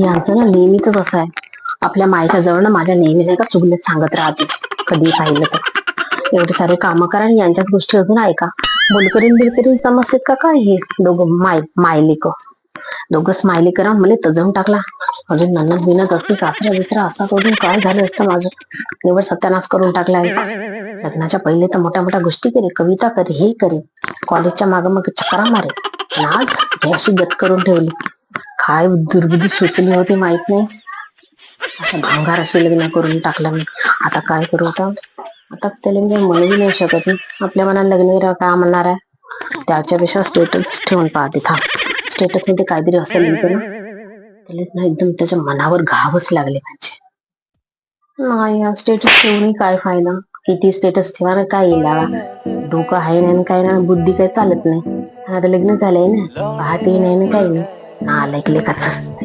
यांचं ना नेहमीच असं आहे. आपल्या मायच्या जवळ ना माझ्या नेहमी नाही का चुगलेत सांगत राहते. कधी पाहिलं तर एवढे सारे काम करा आणि यांच्याच गोष्टी अजून ऐका. बोलकरीन बिलकरीन समजतेत का काय हे दोघं मायलेक दोघं स्माइली करा मला तजवून टाकला. अजून नन्नद बिनत असते सासरा बिसरा असा करून काय झालं असतं माझं. निवड सत्यानाश करून टाकलाय. लग्नाच्या पहिले तर मोठ्या मोठ्या गोष्टी करे, कविता करे, हे करे, कॉलेजच्या मागं मग चक्रा मारे. आणि आज हे अशी गत करून ठेवली. काय दुर्बुद्धी सुचली होती माहित नाही. अशा भांगार अशी लग्न करून टाकलं मी. आता काय करू आता त्याला मी म्हणू नाही शकत. आपल्या मनात लग्न काय म्हणणार आहे. त्याच्यापेक्षा स्टेटस ठेवून पाहते. स्टेटस मध्ये काहीतरी असं लिहितं ना त्याला एकदम त्याच्या मनावर घावच लागले पाहिजे. नाही स्टेटस ठेवून काय फायदा. किती स्टेटस ठेवा ना काय येईल. डोकं आहे नाही काय ना बुद्धी काही चालत नाही. आता लग्न झालंय ना पाहते नाही ना काही नाही. नालायक लेखाचं.